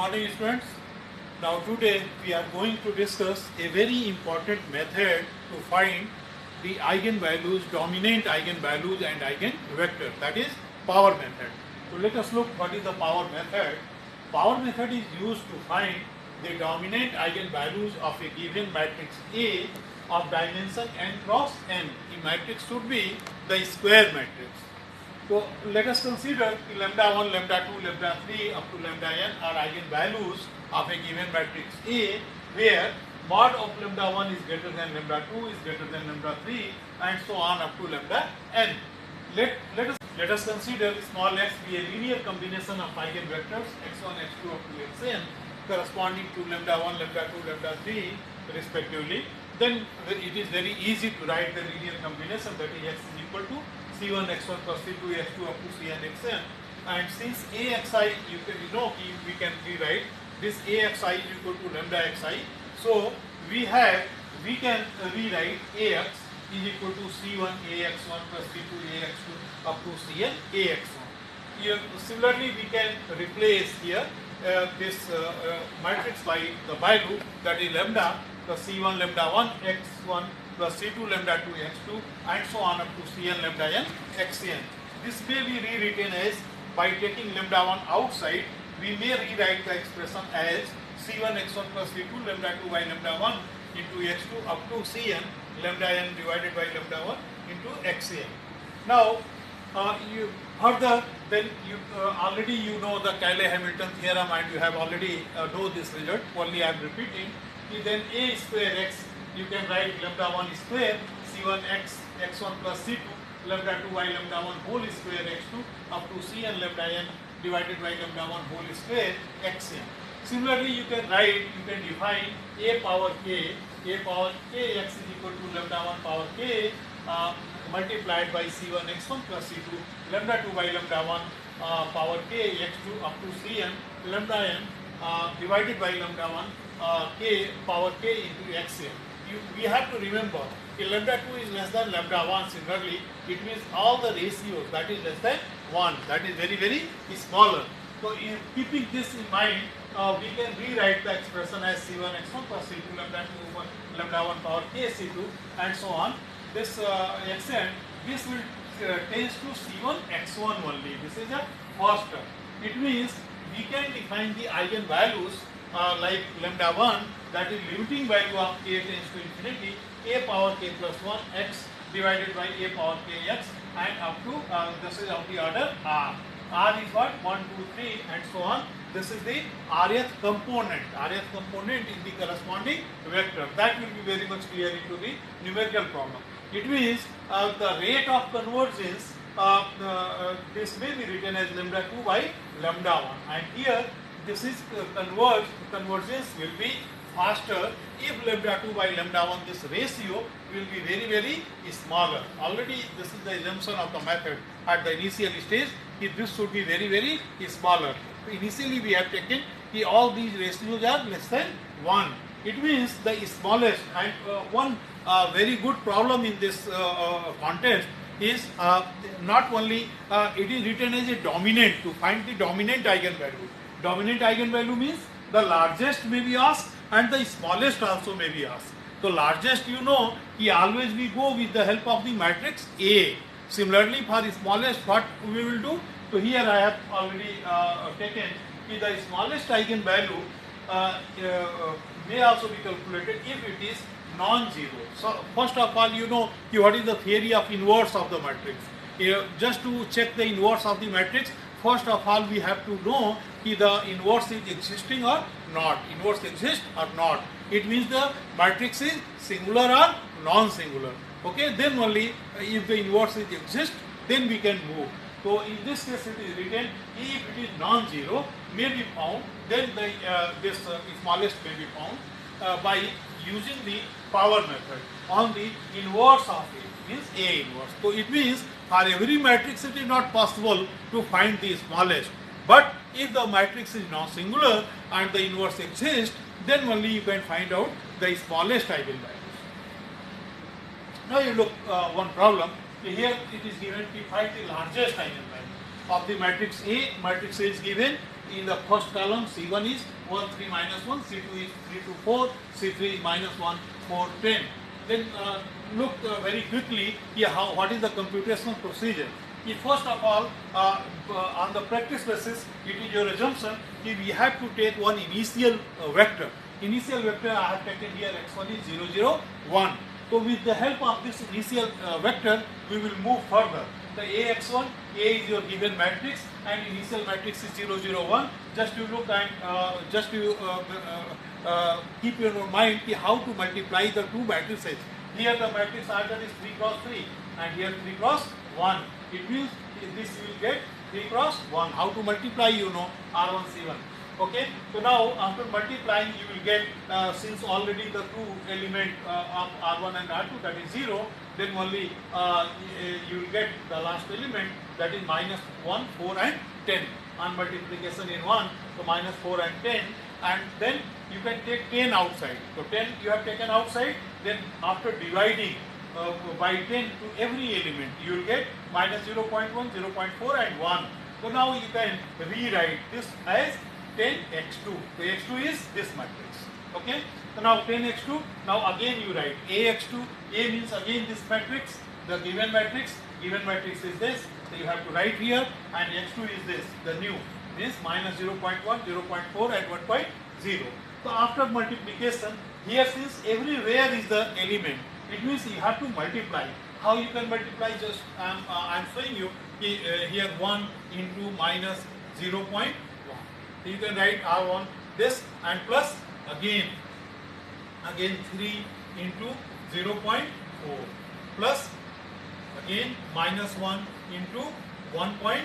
morning, students. Now today we are going to discuss a very important method to find the eigenvalues, dominant eigenvalues and eigenvector, that is power method. So let us look what is the power method. Power method is used to find the dominant eigenvalues of a given matrix A of dimension n cross n. The matrix should be the square matrix. So let us consider lambda 1, lambda 2, lambda 3 up to lambda n are eigenvalues of a given matrix A, where mod of lambda 1 is greater than lambda 2 is greater than lambda 3 and so on up to lambda n. Let us consider small x be a linear combination of eigenvectors x1, x2 up to xn corresponding to lambda 1, lambda 2, lambda 3 respectively. Then it is very easy to write the linear combination, that is x is equal to c1 x1 plus c2 x2 up to cn xn, and since axi we can rewrite this axi is equal to lambda xi, so we can rewrite ax is equal to c1 ax1 plus c2 ax2 up to cn ax1. Here, similarly we can replace here this matrix by the value, that is lambda plus c1 lambda 1 x1 plus c2 lambda 2 x2 and so on up to cn lambda n xn. This may be rewritten as, by taking lambda 1 outside, we may rewrite the expression as c1 x1 plus c2 lambda 2 by lambda 1 into x2 up to cn lambda n divided by lambda 1 into xn. Now further, then already you know the Cayley-Hamilton theorem and you have already know this result, only I am repeating. Then a square x, you can write lambda 1 square c1 x x1 plus c2 lambda 2 by lambda 1 whole square x2 up to cn lambda n divided by lambda 1 whole square xn. Similarly, you can define a power k x is equal to lambda 1 power k multiplied by c1 x1 plus c2 lambda 2 by lambda 1 power k x2 up to cn lambda n divided by lambda 1 k power k into xn. We have to remember if lambda 2 is less than lambda 1, similarly it means all the ratios that is less than 1, that is very very smaller. So in keeping this in mind, we can rewrite the expression as c1 x1 plus c2 lambda 2 lambda 1 power k c2 and so on. This xn, this will tends to c1 x1 only. This is a first term. It means we can define the eigenvalues like lambda 1, that is limiting value of k tends to infinity, a power k plus 1 x divided by a power k x, and up to this is of the order r. R is what? 1, 2, 3 and so on. This is the rth component. Rth component is the corresponding vector. That will be very much clear into the numerical problem. It means the rate of convergence, this may be written as lambda 2 by lambda 1, and here this is convergence will be faster if lambda 2 by lambda 1, this ratio will be very very smaller. Already this is the assumption of the method at the initial stage, this should be very very smaller. Initially we have taken all these ratios are less than 1. It means the smallest, and one very good problem in this contest is not only it is written as a dominant, to find the dominant eigenvalue. Dominant eigenvalue means the largest may be asked and the smallest also may be asked. So largest, always we go with the help of the matrix A. Similarly, for the smallest, what we will do? So here I have already taken the smallest eigenvalue may also be calculated if it is non-zero. So first of all, what is the theory of inverse of the matrix. Just to check the inverse of the matrix, first of all we have to know if the inverse is existing or not. Inverse exists or not. It means the matrix is singular or non-singular. Okay, then only if the inverse is exist, then we can move. So in this case it is written if it is non-zero may be found, then this smallest may be found by using the power method on the inverse of it, means A inverse. So it means for every matrix it is not possible to find the smallest, but if the matrix is non-singular and the inverse exists, then only you can find out the smallest eigenvalues. Now you look one problem. Here it is given to find the largest eigenvalue of the matrix A. Matrix A is given in the first column C1 is 1, 3, minus 1, C2 is 3, 2, 4, C3 is minus 1, 4, 10. Then look very quickly here what is the computational procedure. If first of all, on the practice basis, it is your assumption if we have to take one initial vector. Initial vector I have taken here x1 is 0, 0, 1. So with the help of this initial vector, we will move further. The AX1, A is your given matrix and initial matrix is 0, 0, 1. Just to look and just to keep in your mind how to multiply the two matrices. Here the matrix order is 3 cross 3 and here 3 cross 1. It means this you will get 3 cross 1. How to multiply, you know, R1 C1. Okay, so now after multiplying you will get since already the two element of R1 and R2 that is 0, then only you will get the last element that is minus 1, 4 and 10 on multiplication in 1, so minus 4 and 10, and then you can take 10 outside. So 10 you have taken outside, then after dividing by 10 to every element you will get minus 0.1, 0.4 and 1. So now you can rewrite this as 10x2. So x2 is this matrix. Okay. So now 10x2. Now again you write ax2. A means again this matrix. The given matrix. Given matrix is this. So you have to write here. And x2 is this. The new. This minus 0.1, 0.4 and 1.0. So after multiplication, here since everywhere is the element, it means you have to multiply. How you can multiply? Just I am showing you here 1 into minus 0.1. You can write R1 this and plus again 3 into 0.4 plus again minus 1 into 1.0.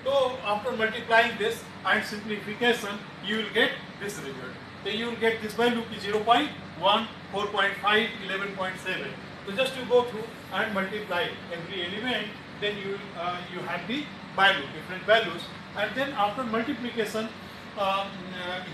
So after multiplying this and simplification you will get this result. So you will get this value is 0.1, 4.5, 11.7. So just to go through and multiply every element, then you have the value, different values. And then after multiplication,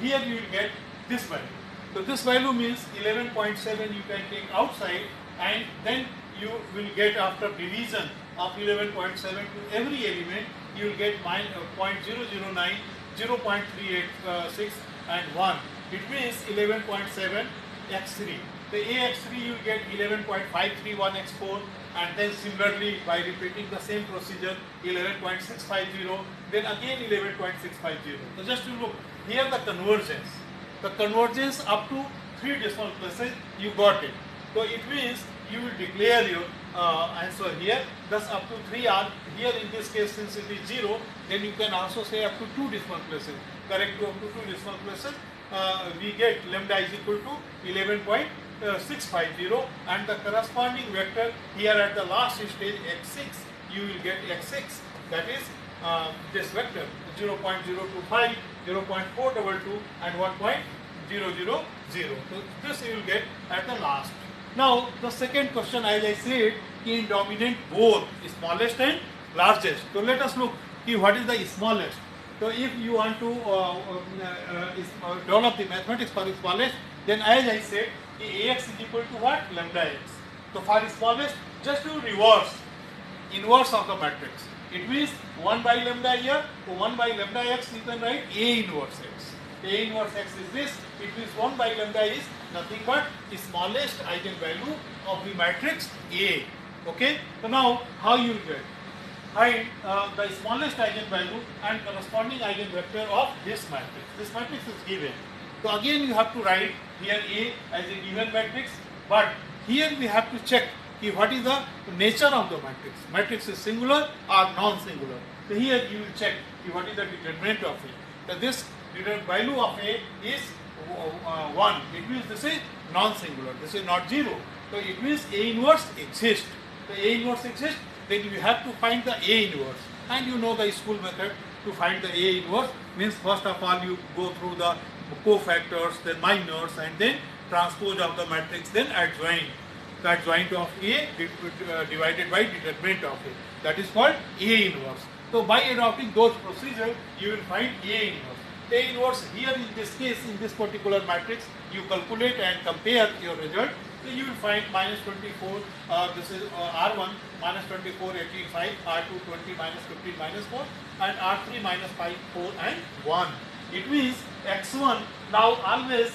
here you will get this value. So this value means 11.7 you can take outside, and then you will get after division of 11.7 to every element, you will get 0.009, 0.386 and 1. It means 11.7 x3. The AX3 you will get 11.531 x4, and then similarly by repeating the same procedure 11.650, then again 11.650. So just to look here the convergence up to 3 decimal places you got it. So it means you will declare your answer here. Thus up to 3 are here in this case since it is 0, then you can also say up to 2 decimal places. Correct to up to 2 decimal places. We get lambda is equal to 11.650 and the corresponding vector here at the last stage x6 you will get x6, that is this vector 0.025, 0.422 and 1.000. So this you will get at the last. Now the second question, as I said, in dominant both smallest and largest. So let us look what is the smallest. So if you want to develop the mathematics for smallest, then as I said, Ax is equal to what? Lambda x. So for smallest, just to inverse of the matrix. It means 1 by lambda here, so 1 by lambda x you can write A inverse x. A inverse x is this, it means 1 by lambda is nothing but the smallest eigenvalue of the matrix A. Okay, so now how you will get? Find the smallest eigenvalue and corresponding eigenvector of this matrix. This matrix is given. So again you have to write here A as a given matrix, but here we have to check what is the nature of the matrix. Matrix is singular or non-singular. So here you will check what is the determinant of A. So this value of A is 1. It means this is non-singular. This is not 0. So it means A inverse exists. So A inverse exists, then you have to find the A inverse. And you know the school method to find the A inverse means first of all you go through the cofactors, then minors, and then transpose of the matrix, then adjoint. The adjoint of A divided by determinant of A. That is called A inverse. So by adopting those procedures, you will find A inverse. A inverse here in this case, in this particular matrix, you calculate and compare your result. So you will find minus 24, this is R1, minus 24, 18, 5, R2, 20, minus 15, minus 4, and R3 minus 5, 4 and 1. It means x1, now always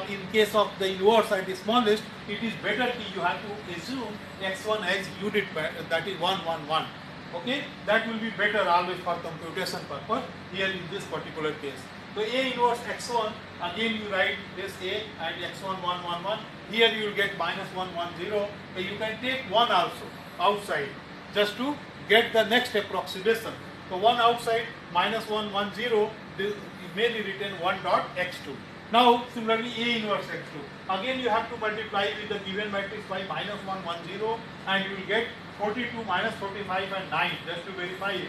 in case of the inverse and the smallest, it is better you have to assume x1 as unit, that is 1, 1, 1. Okay, that will be better always for computation purpose here in this particular case. So A inverse x1, again you write this A and x1 1 1 1. Here you will get minus 1 1 0. So you can take 1 also outside just to get the next approximation. So 1 outside minus 1 1 0, this may be written 1 dot x2. Now similarly A inverse x2. Again you have to multiply with the given matrix by minus 1 1 0 and you will get 42 minus 45 and 9 just to verify it.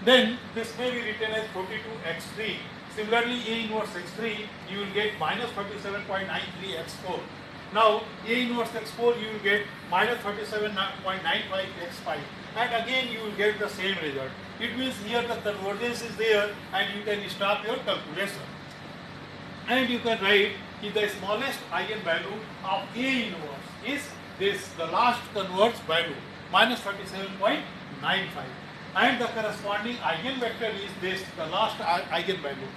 Then this may be written as 42 x3. Similarly A inverse x3 you will get minus 37.93 x4. Now A inverse x4 you will get minus 37.95 x5 and again you will get the same result. It means here the convergence is there and you can start your calculation. And you can write if the smallest eigenvalue of A inverse is this, the last converged value, minus 37.95, and the corresponding eigenvector is this, the last eigenvalue,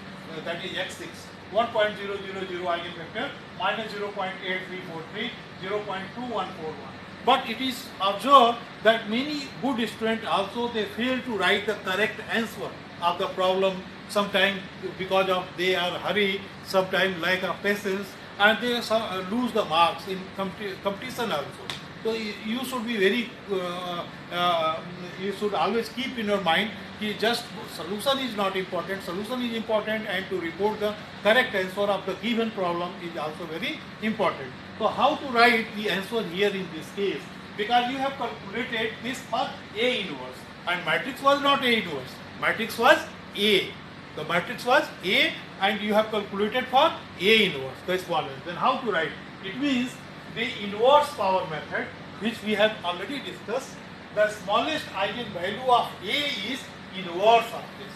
that is x6, 1.000 eigenvector, minus 0.8343, 0.2141. But it is observed that many good students also they fail to write the correct answer of the problem, sometimes because of they are hurry, sometimes lack of patience, and they lose the marks in competition also. So you should be very, you should always keep in your mind that just solution is not important, solution is important, and to report the correct answer of the given problem is also very important. So how to write the answer here in this case? Because you have calculated this for A inverse and matrix was not A inverse, matrix was A. The matrix was A and you have calculated for A inverse, the smallest. Then how to write? It means the inverse power method, which we have already discussed, the smallest eigenvalue of A is inverse of this.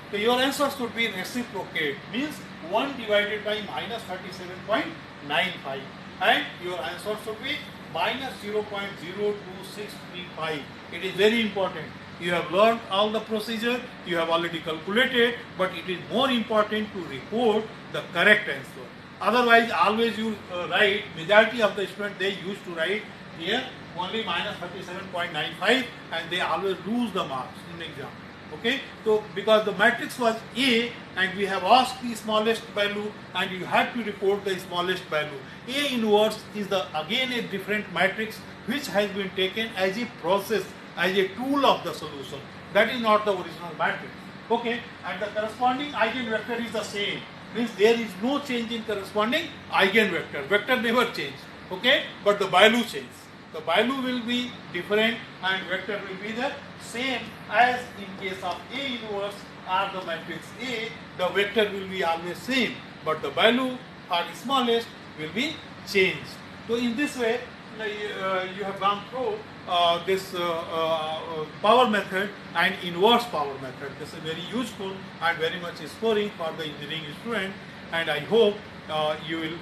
So your answer should be reciprocate, means 1 divided by minus 37.95 and your answer should be minus 0.02635. It is very important. You have learned all the procedure, you have already calculated, but it is more important to report the correct answer. Otherwise, always you write, majority of the students they used to write here only minus 37.95 and they always lose the marks in the exam. Okay, so because the matrix was A and we have asked the smallest value and you have to report the smallest value. A inverse is the again a different matrix which has been taken as a process, as a tool of the solution. That is not the original matrix. Okay, and the corresponding eigenvector is the same. Means there is no change in corresponding eigenvector. Vector never change. Okay, but the value changes. The value will be different and vector will be the same as in case of A inverse or the matrix A, the vector will be always same, but the value for the smallest will be changed. So in this way, you have gone through this power method and inverse power method. This is very useful and very much scoring for the engineering student, and I hope you will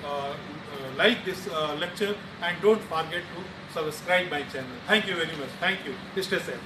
like this lecture and don't forget to subscribe my channel. Thank you very much. Thank you. Stay safe.